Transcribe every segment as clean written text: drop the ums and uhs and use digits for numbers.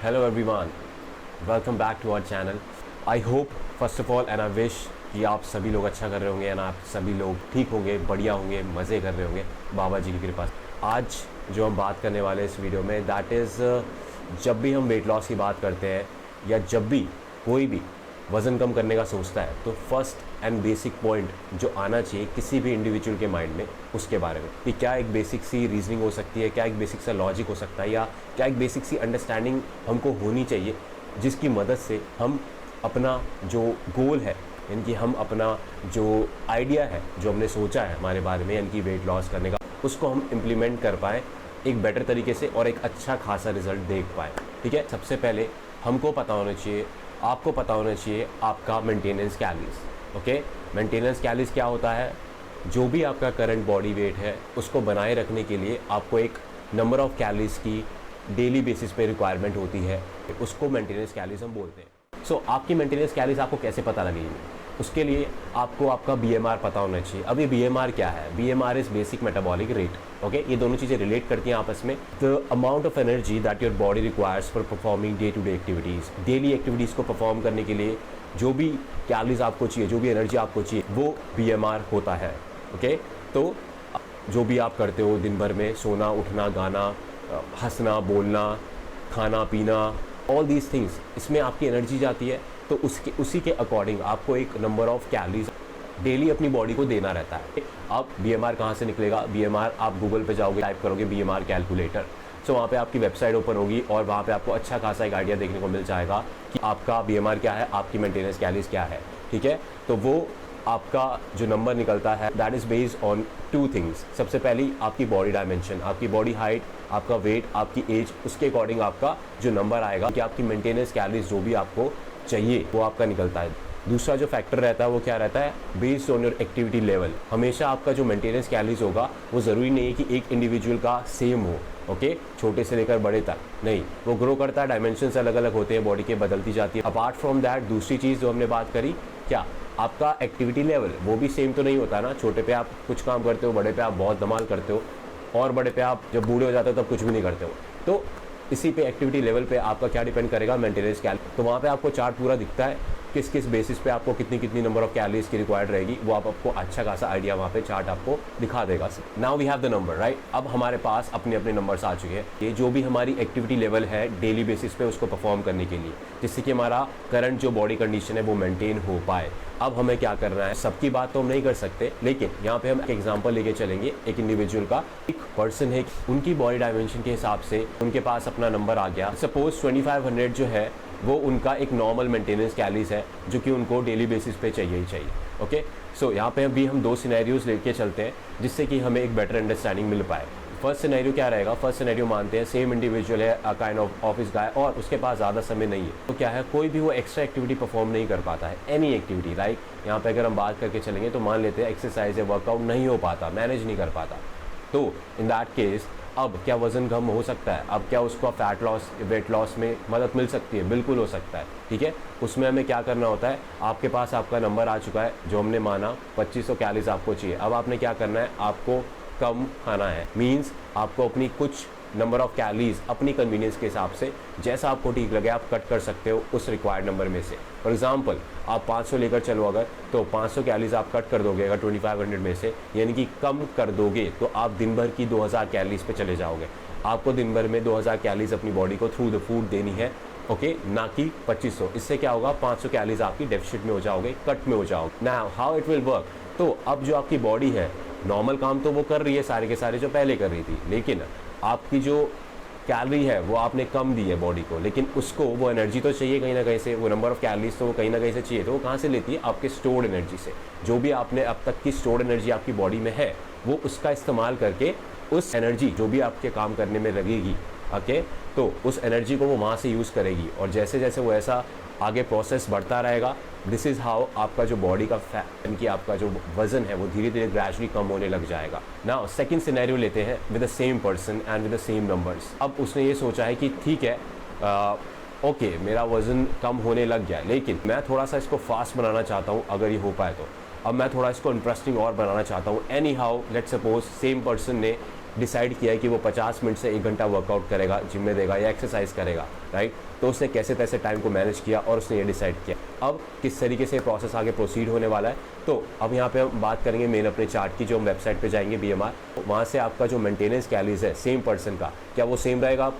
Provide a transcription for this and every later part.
Hello everyone, welcome back to our channel. I hope first of all and I wish कि आप सभी लोग अच्छा कर रहे होंगे and आप सभी लोग ठीक होंगे, बढ़िया होंगे, मज़े कर रहे होंगे बाबा जी की कृपा से। आज जो हम बात करने वाले हैं इस वीडियो में दैट इज़ जब भी हम वेट लॉस की बात करते हैं या जब भी कोई भी वज़न कम करने का सोचता है तो फर्स्ट एंड बेसिक पॉइंट जो आना चाहिए किसी भी इंडिविजुअल के माइंड में उसके बारे में कि क्या एक बेसिक सी रीजनिंग हो सकती है, क्या एक बेसिक सा लॉजिक हो सकता है या क्या एक बेसिक सी अंडरस्टैंडिंग हमको होनी चाहिए जिसकी मदद से हम अपना जो गोल है यानी कि हम अपना जो आइडिया है जो हमने सोचा है हमारे बारे में यानी कि वेट लॉस करने का उसको हम इम्प्लीमेंट कर पाएँ एक बेटर तरीके से और एक अच्छा खासा रिजल्ट देख पाएँ। ठीक है, सबसे पहले हमको पता होना चाहिए, आपको पता होना चाहिए आपका maintenance calories. Okay, maintenance calories क्या होता है? जो भी आपका करंट बॉडी वेट है उसको बनाए रखने के लिए आपको एक नंबर ऑफ कैलोरीज की डेली बेसिस पे रिक्वायरमेंट होती है, उसको मेंटेनेंस कैलोरीज हम बोलते हैं। सो आपकी मेंटेनेंस कैलोरीज आपको कैसे पता लगेगी? उसके लिए आपको आपका BMR पता होना चाहिए। अब ये BMR क्या है? BMR is basic metabolic rate. Okay, ये दोनों चीज़ें रिलेट करती हैं आपस में। The amount of energy that your body requires for performing day to day activities, daily activities को परफॉर्म करने के लिए जो भी कैलोरीज आपको चाहिए, जो भी एनर्जी आपको चाहिए वो BMR होता है। ओके, तो जो भी आप करते हो दिन भर में, सोना, उठना, गाना, हंसना, बोलना, खाना पीना, ऑल दीज थिंग्स, इसमें आपकी एनर्जी जाती है तो उसी के अकॉर्डिंग आपको एक नंबर ऑफ कैलोरीज डेली अपनी बॉडी को देना रहता है। अब BMR कहाँ से निकलेगा? BMR आप गूगल पे जाओगे, टाइप करोगे BMR कैलकुलेटर, सो वहाँ पे आपकी वेबसाइट ओपन होगी और वहाँ पे आपको अच्छा खासा एक आइडिया देखने को मिल जाएगा कि आपका BMR क्या है, आपकी मेंटेनेंस कैलोरीज क्या है। ठीक है, तो वो आपका जो नंबर निकलता है that is based on two things. सबसे पहली आपकी बॉडी डायमेंशन, आपकी बॉडी हाइट, आपका वेट, आपकी एज, उसके अकॉर्डिंग आपका जो नंबर आएगा कि आपकी मेंटेनेंस कैलोरीज जो भी आपको चाहिए वो आपका निकलता है। दूसरा जो फैक्टर रहता है वो क्या रहता है? Based on your activity level. हमेशा आपका जो मेंटेनेंस कैलोरीज होगा वो ज़रूरी नहीं है कि एक इंडिविजुअल का सेम हो। ओके, छोटे से लेकर बड़े तक नहीं, वो ग्रो करता है, डायमेंशंस अलग अलग होते हैं, बॉडी के बदलती जाती है। अपार्ट फ्रॉम दैट दूसरी चीज़ जो हमने बात करी, क्या आपका एक्टिविटी लेवल वो भी सेम तो नहीं होता ना। छोटे पे आप कुछ काम करते हो, बड़े पे आप बहुत धमाल करते हो और बड़े पे आप जब बूढ़े हो जाते हो तब कुछ भी नहीं करते हो। तो इसी पे एक्टिविटी लेवल पे आपका क्या डिपेंड करेगा? Maintenance calorie. तो वहाँ पे आपको चार्ट पूरा दिखता है किस किस बेसिस पे आपको कितनी कितनी नंबर ऑफ कैलोरीज की रिक्वायर्ड रहेगी, वो आपको अच्छा खासा आइडिया वहाँ पे चार्ट आपको दिखा देगा। Now we have the number, right? अब हमारे पास अपने अपने नंबर्स आ चुके हैं। ये जो भी हमारी एक्टिविटी लेवल है डेली बेसिस पे उसको परफॉर्म करने के लिए, जिससे कि हमारा करंट जो बॉडी कंडीशन है वो मेंटेन हो पाए। अब हमें क्या करना है? सबकी बात तो हम नहीं कर सकते, लेकिन यहाँ पे हम एक एग्जांपल लेके चलेंगे। एक इंडिविजुअल का, एक पर्सन है, उनकी बॉडी डायमेंशन के हिसाब से उनके पास अपना नंबर आ गया। सपोज 2500 जो है वो उनका एक नॉर्मल मेंटेनेंस कैलोरीज है जो कि उनको डेली बेसिस पे चाहिए ही चाहिए। ओके, सो यहाँ पे भी हम दो सिनेरियोज लेके चलते हैं जिससे कि हमें एक बेटर अंडरस्टैंडिंग मिल पाए। फर्स्ट सिनेरियो क्या रहेगा? फर्स्ट सिनेरियो मानते हैं सेम इंडिविजुअल है, काइंड ऑफ ऑफिस गाय, और उसके पास ज़्यादा समय नहीं है। तो क्या है, कोई भी वो एक्स्ट्रा एक्टिविटी परफॉर्म नहीं कर पाता है, एनी एक्टिविटी। लाइक यहाँ पे अगर हम बात करके चलेंगे तो मान लेते हैं एक्सरसाइज या वर्कआउट नहीं हो पाता, मैनेज नहीं कर पाता। तो इन दैट केस अब क्या वज़न कम हो सकता है? अब क्या उसको फैट लॉस, वेट लॉस में मदद मिल सकती है? बिल्कुल हो सकता है। ठीक है, उसमें हमें क्या करना होता है? आपके पास आपका नंबर आ चुका है जो हमने माना 2500 कैलोरीज आपको चाहिए। अब आपने क्या करना है? आपको कम खाना है, मीन्स आपको अपनी कुछ नंबर ऑफ कैलोरीज अपनी कन्वीनियंस के हिसाब से जैसा आपको ठीक लगे आप कट कर सकते हो उस रिक्वायर्ड नंबर में से। फॉर एग्जांपल आप 500 लेकर चलो अगर, तो 500 कैलोरीज आप कट कर दोगे अगर 2500 में से, यानी कि कम कर दोगे तो आप दिन भर की 2000 कैलोरीज पे चले जाओगे। आपको दिन भर में 2000 कैलोरीज अपनी बॉडी को थ्रू द फूड देनी है। ओके, ना कि 2500। इससे क्या होगा? 500 कैलोरीज आपकी डेफिसिट में हो जाओगे, कट में हो जाओगे। Now how it will work? तो अब जो आपकी बॉडी है नॉर्मल काम तो वो कर रही है सारे के सारे जो पहले कर रही थी, लेकिन आपकी जो कैलोरी है वो आपने कम दी है बॉडी को, लेकिन उसको वो एनर्जी तो चाहिए कहीं ना कहीं से, वो नंबर ऑफ कैलोरीज तो वो कहीं ना कहीं से चाहिए। तो वो कहाँ से लेती है? आपके स्टोर्ड एनर्जी से। जो भी आपने अब तक की स्टोर्ड एनर्जी आपकी बॉडी में है वो उसका इस्तेमाल करके उस एनर्जी जो भी आपके काम करने में लगेगी, ओके, तो उस एनर्जी को वो वहाँ से यूज़ करेगी। और जैसे जैसे वो ऐसा आगे प्रोसेस बढ़ता रहेगा, दिस इज़ हाउ आपका जो बॉडी का फैट की आपका जो वजन है वो धीरे धीरे ग्रेजुअली कम होने लग जाएगा। नाउ सेकंड सिनेरियो लेते हैं with the same person and with the same numbers. अब उसने ये सोचा है कि ठीक है, ओके, मेरा वज़न कम होने लग गया, लेकिन मैं थोड़ा सा इसको फास्ट बनाना चाहता हूँ अगर ये हो पाए तो। अब मैं थोड़ा इसको इंटरेस्टिंग और बनाना चाहता हूँ। Any how let's suppose same person ने डिसाइड किया है कि वो 50 मिनट से 1 घंटा वर्कआउट करेगा, जिम में देगा या एक्सरसाइज करेगा, राइट। तो उसने कैसे तैसे टाइम को मैनेज किया और उसने ये डिसाइड किया। अब किस तरीके से प्रोसेस आगे प्रोसीड होने वाला है, तो अब यहाँ पे हम बात करेंगे मेन अपने चार्ट की। जो हम वेबसाइट पे जाएंगे BMR, वहाँ से आपका जो मेंटेनेंस कैलोरीज है सेम पर्सन का, क्या वो सेम रहेगा?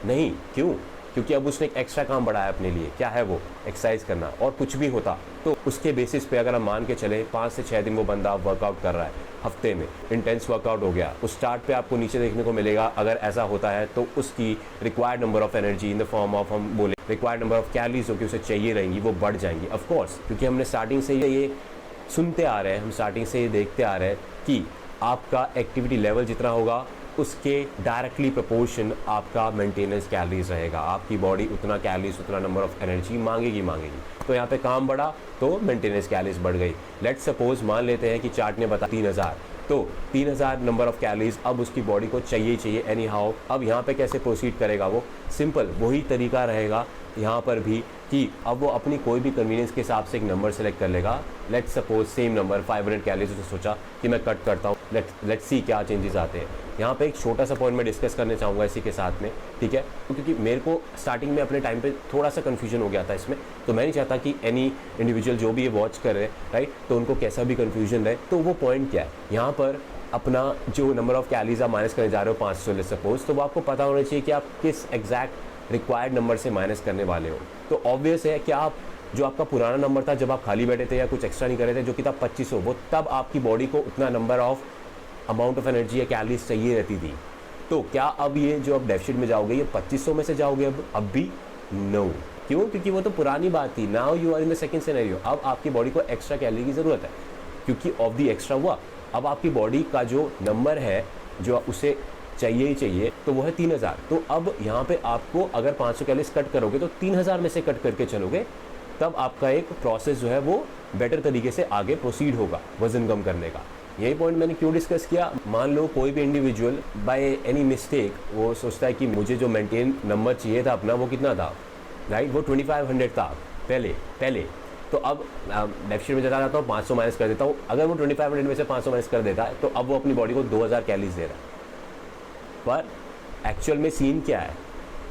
नहीं। क्यों? क्योंकि अब उसने एक एक्स्ट्रा काम बढ़ाया अपने लिए। क्या है वो? एक्सरसाइज करना। और कुछ भी होता तो उसके बेसिस पे अगर हम मान के चले 5 से 6 दिन वो बंदा वर्कआउट कर रहा है, हफ्ते में इंटेंस वर्कआउट हो गया, उस चार्ट पे आपको नीचे देखने को मिलेगा अगर ऐसा होता है तो उसकी required number of energy in the form of, हम बोले रिक्वायर्ड नंबर ऑफ कैलोरीज जो कि उसे चाहिए रहेंगी, वो बढ़ जाएंगी। ऑफ कोर्स, क्योंकि हमने स्टार्टिंग से ये सुनते आ रहे हैं, हम स्टार्टिंग से ये देखते आ रहे हैं कि आपका एक्टिविटी लेवल जितना होगा उसके डायरेक्टली प्रोपोर्शन आपका मेंटेनेंस कैलोरीज रहेगा। आपकी बॉडी उतना कैलोरीज, उतना नंबर ऑफ एनर्जी मांगेगी। तो यहाँ पे काम बढ़ा तो मेंटेनेंस कैलोरीज बढ़ गई। लेट्स सपोज मान लेते हैं कि चार्ट ने बता 3000, तो 3000 नंबर ऑफ कैलोरीज अब उसकी बॉडी को चाहिए चाहिए एनी हाउ। अब यहाँ पे कैसे प्रोसीड करेगा वो? सिंपल वही तरीका रहेगा यहाँ पर भी कि अब वो अपनी कोई भी कन्वीनियंस के हिसाब से एक नंबर सेलेक्ट कर लेगा। Let's suppose same number 500 calories उसने सोचा कि मैं कट करता हूँ, लेट्स सी क्या चेंजेस आते हैं। यहाँ पे एक छोटा सा पॉइंट मैं डिस्कस करना चाहूँगा इसी के साथ में, ठीक है, क्योंकि मेरे को स्टार्टिंग में अपने टाइम पे थोड़ा सा कन्फ्यूजन हो गया था इसमें, तो मैं नहीं चाहता कि एनी इंडिविजुअल जो भी ये वॉच कर रहे हैं, राइट, तो उनको कैसा भी कन्फ्यूजन रहे। तो वो पॉइंट क्या है, यहाँ पर अपना जो नंबर ऑफ कैलोरीज आप माइनस करने जा रहे हो 500 ले सपोज, तो वो आपको पता होना चाहिए कि आप किस एग्जैक्ट रिक्वायर्ड नंबर से माइनस करने वाले हो। तो ऑब्वियस है कि आप जो आपका पुराना नंबर था जब आप खाली बैठे थे या कुछ एक्स्ट्रा नहीं कर रहे थे, जो कि था 2500, वो तब आपकी बॉडी को उतना number of amount of energy या कैलोरीज चाहिए रहती थी। तो क्या अब ये जो अब डेफिसिट में जाओगे ये 2500 में से जाओगे अब भी? नो। क्यों? क्योंकि वो तो पुरानी बात थी। Now you are in the second scenario. अब आपकी बॉडी को एक्स्ट्रा कैलोरी की ज़रूरत है क्योंकि ऑफ दी एक्स्ट्रा हुआ। अब आपकी बॉडी का जो नंबर है जो उसे चाहिए ही चाहिए, तो वो है 3000। तो अब यहाँ पे आपको अगर 500 कैलोरीज कट करोगे तो 3000 में से कट करके चलोगे, तब आपका एक प्रोसेस जो है वो बेटर तरीके से आगे प्रोसीड होगा वजन कम करने का। यही पॉइंट मैंने क्यों डिस्कस किया। मान लो कोई भी इंडिविजुअल बाय एनी मिस्टेक वो सोचता है कि मुझे जो मेंटेन नंबर चाहिए था अपना वो कितना था, राइट, वो 2500 था पहले। तो अब डेफिसिट में चला जाता हूँ, 500 माइनस कर देता हूँ। अगर वो 2500 में से 500 माइनस कर देता है तो अब वो अपनी बॉडी को 2000 कैलोरीज दे रहा है। पर एक्चुअल में सीन क्या है,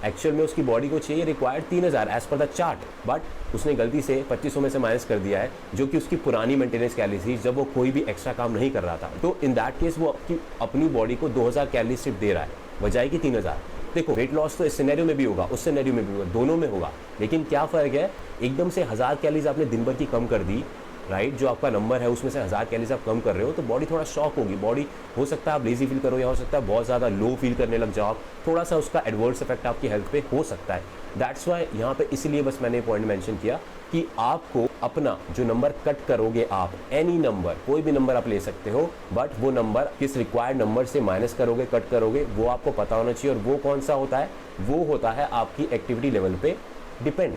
एक्चुअल में उसकी बॉडी को चाहिए required 3000 as per the chart, but उसने गलती से 2500 में से माइनस कर दिया है जो कि उसकी पुरानी मेंटेनेंस कैलोरीज थी जब वो कोई भी एक्स्ट्रा काम नहीं कर रहा था। तो इन दैट केस वो अपनी बॉडी को 2000 कैलोरीज सिर्फ दे रहा है, बजाय कि 3000। देखो वेट लॉस तो इस सिनेरियो में भी होगा, उस सिनेरियो में भी होगा, दोनों में होगा, लेकिन क्या फ़र्क है, एकदम से 1000 कैलोरीज आपने दिन भर की कम कर दी, राइट, जो आपका नंबर है उसमें से 1000 कैलोरीज आप कम कर रहे हो, तो बॉडी थोड़ा शॉक होगी। बॉडी हो सकता है आप लेजी फील करो या हो सकता है बहुत ज़्यादा लो फील करने लग जाओ, थोड़ा सा उसका एडवर्स इफेक्ट आपकी हेल्थ पे हो सकता है। दैट्स वाई यहाँ पे इसलिए बस मैंने पॉइंट मेंशन किया कि आपको अपना जो नंबर कट करोगे आप, एनी नंबर, कोई भी नंबर आप ले सकते हो, बट वो नंबर किस रिक्वायर्ड नंबर से माइनस करोगे, कट करोगे, वो आपको पता होना चाहिए। और वो कौन सा होता है? वो होता है आपकी एक्टिविटी लेवल पे डिपेंड,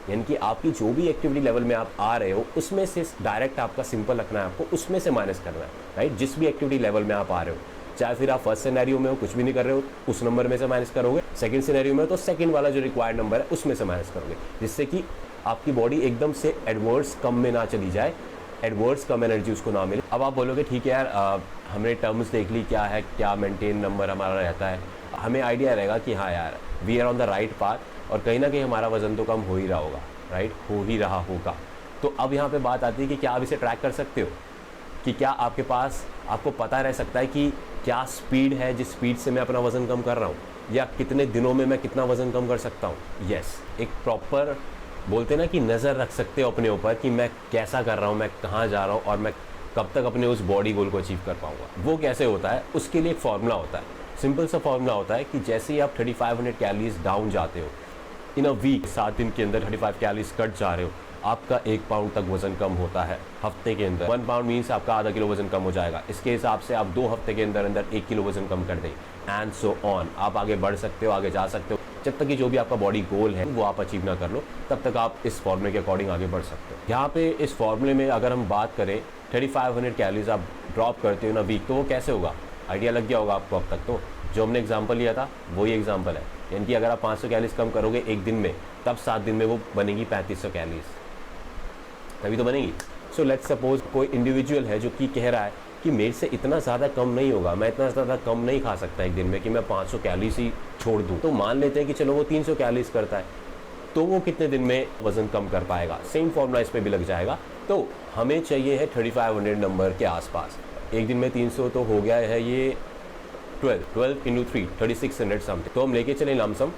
यानी कि आपकी जो भी एक्टिविटी लेवल में आप आ रहे हो उसमें से डायरेक्ट आपका सिंपल रखना है, आपको उसमें से माइनस करना है, राइट। जिस भी एक्टिविटी लेवल में आप आ रहे हो, चाहे फिर आप फर्स्ट सिनेरियो में हो, कुछ भी नहीं कर रहे हो, उस नंबर में से माइनस करोगे। सेकंड सिनेरियो में हो तो सेकंड वाला जो रिक्वायर्ड नंबर है उसमें से माइनस करोगे, जिससे कि आपकी बॉडी एकदम से एडवर्स कम में ना चली जाए, एडवर्स कम एनर्जी उसको ना मिले। अब आप बोलोगे ठीक है यार, हमने टर्म्स देख ली, क्या है, क्या मेंटेन नंबर हमारा रहता है, हमें आइडिया रहेगा कि हाँ यार we are on the right path और कहीं ना कहीं हमारा वजन तो कम हो ही रहा होगा, राइट, हो ही रहा होगा। तो अब यहाँ पे बात आती है कि क्या आप इसे ट्रैक कर सकते हो, कि क्या आपके पास आपको पता रह सकता है कि क्या स्पीड है जिस स्पीड से मैं अपना वज़न कम कर रहा हूँ, या कितने दिनों में मैं कितना वज़न कम कर सकता हूँ। यस, एक प्रॉपर बोलते ना कि नज़र रख सकते हो अपने ऊपर कि मैं कैसा कर रहा हूँ, मैं कहाँ जा रहा हूँ और मैं कब तक अपने उस बॉडी गोल को अचीव कर पाऊँगा। वो कैसे होता है, उसके लिए एक फार्मूला होता है, सिंपल सा फार्मूला होता है कि जैसे ही आप 3500 कैलोरीज डाउन जाते हो इन अ वीक, 7 दिन के अंदर 35 कैलोरीज कट जा रहे हो, आपका 1 पाउंड तक वजन कम होता है हफ्ते के अंदर। 1 पाउंड मीन्स आपका आधा किलो वजन कम हो जाएगा। इसके हिसाब से आप 2 हफ्ते के अंदर अंदर 1 किलो वजन कम कर दें, एंड सो ऑन। आप आगे बढ़ सकते हो, आगे जा सकते हो, जब तक कि जो भी आपका बॉडी गोल है वो आप अचीव ना कर लो, तब तक आप इस फॉर्मूले के अकॉर्डिंग आगे बढ़ सकते हो। यहाँ पे इस फॉर्मूले में अगर हम बात करें 3500 कैलोरीज आप ड्रॉप करते हो ना वीक, तो वो कैसे होगा, आइडिया लग गया होगा आपको अब तक। तो जो हमने एग्जाम्पल लिया था वही एग्जाम्पल है, यानी कि अगर आप 500 कैलोरीज कम करोगे एक दिन में, तब 7 दिन में वो बनेगी 3500 कैलोरीज, तभी तो बनेगी। सो लेट्स सपोज कोई इंडिविजुअल है जो कि कह रहा है कि मेरे से इतना ज़्यादा कम नहीं होगा, मैं इतना ज़्यादा कम नहीं खा सकता एक दिन में कि मैं 500 कैलोरीज ही छोड़ दूँ। तो मान लेते हैं कि चलो वो 300 कैलोरीज करता है, तो वो कितने दिन में वज़न कम कर पाएगा। सेम फॉर्मूला इस पे भी लग जाएगा। तो हमें चाहिए है 3500 नंबर के आसपास। एक दिन में 300 तो हो गया है ये 12 इंटू 3 3600 समथिंग। तो हम लेके चले लमसम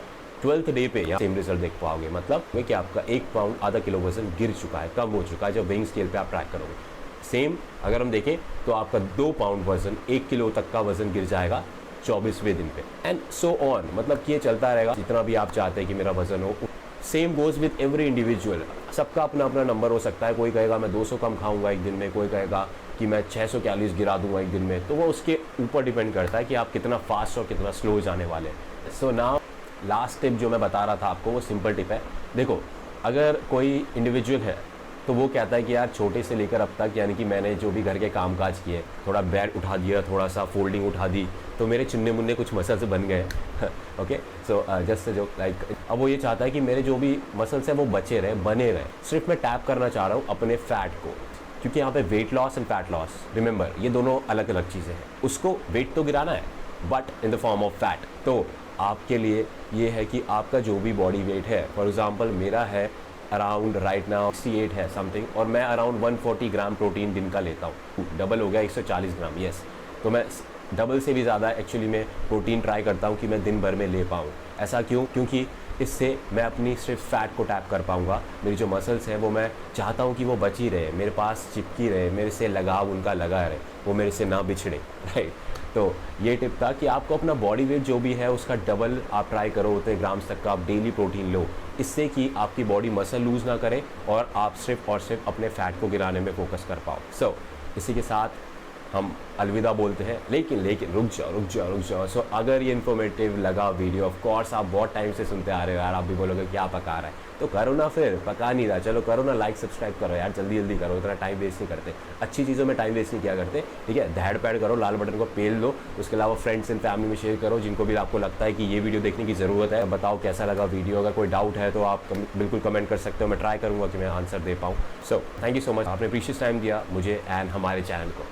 12th डे पे यहाँ सेम रिजल्ट देख पाओगे। मतलब कि आपका 1 पाउंड आधा किलो वजन गिर चुका है, कम हो चुका है जब वेइंग स्केल पे आप ट्रैक करोगे। सेम अगर हम देखें तो आपका 2 पाउंड वजन 1 किलो तक का वजन गिर जाएगा 24वें दिन पे, एंड सो ऑन। मतलब कि ये चलता रहेगा जितना भी आप चाहते हैं कि मेरा वजन हो। Same goes with every individual. सबका अपना अपना नंबर हो सकता है। कोई कहेगा मैं 200 कम खाऊंगा एक दिन में, कोई कहेगा कि मैं 600 कैलोरीज गिरा दूंगा एक दिन में। तो वो उसके ऊपर डिपेंड करता है कि आप कितना फास्ट और कितना स्लो जाने वाले हैं। सो नाउ लास्ट टिप जो मैं बता रहा था आपको, वो सिंपल टिप है। देखो, अगर कोई इंडिविजुअल है तो वो कहता है कि यार छोटे से लेकर अब तक, यानी कि मैंने जो भी घर के कामकाज किए, थोड़ा बेड उठा दिया, थोड़ा सा फोल्डिंग उठा दी, तो मेरे चिन्ने मुन्ने कुछ मसल्स बन गए। ओके, सो जस्ट जो लाइक अब वो ये चाहता है कि मेरे जो भी मसल्स हैं वो बचे रहे, बने रहे। सिर्फ मैं टैप करना चाह रहा हूँ अपने फैट को, क्योंकि यहाँ पे weight loss and fat loss, remember ये दोनों अलग अलग चीज़ें हैं। उसको वेट तो गिराना है but in the form of fat. तो आपके लिए ये है कि आपका जो भी बॉडी वेट है, फॉर एग्जांपल मेरा है अराउंड राइट नाउ 68 है समथिंग, और मैं अराउंड 140 ग्राम प्रोटीन दिन का लेता हूँ। डबल हो गया 140 ग्राम, यस। तो मैं डबल से भी ज़्यादा एक्चुअली में प्रोटीन ट्राई करता हूँ कि मैं दिन भर में ले पाऊँ। ऐसा क्यों? क्योंकि इससे मैं अपनी सिर्फ फैट को टैप कर पाऊँगा। मेरी जो मसल्स हैं वो मैं चाहता हूँ कि वो बची रहे, मेरे पास चिपकी रहे, मेरे से लगाव उनका लगा रहे, वो मेरे से ना बिछड़े, राइट। तो ये टिप था कि आपको अपना बॉडी वेट जो भी है उसका डबल आप ट्राई करो, उतने ग्राम्स तक का आप डेली प्रोटीन लो, इससे कि आपकी बॉडी मसल लूज़ ना करे और आप सिर्फ और सिर्फ अपने फैट को गिराने में फोकस कर पाओ। सो इसी के साथ हम अलविदा बोलते हैं। लेकिन रुक जाओ। सो अगर ये इन्फॉर्मेटिव लगा वीडियो, ऑफ कोर्स आप बहुत टाइम से सुनते आ रहे हो यार, आप भी बोलोगे क्या पका रहा है, तो करो ना, फिर पका नहीं रहा, चलो करो ना, लाइक सब्सक्राइब करो यार, जल्दी करो, इतना टाइम वेस्ट नहीं करते, अच्छी चीज़ों में टाइम वेस्ट नहीं किया करते, ठीक है। धैड़ पैड करो, लाल बटन को पेल दो। उसके अलावा फ्रेंड्स एंड फैमिली में शेयर करो जिनको भी आपको लगता है कि ये वीडियो देखने की ज़रूरत है। बताओ कैसा लगा वीडियो, अगर कोई डाउट है तो आप बिल्कुल कमेंट कर सकते हो, मैं ट्राई करूँगा कि मैं आंसर दे पाऊँ। So thank you so much, आपने प्रीशियस टाइम दिया मुझे एंड हमारे चैनल को।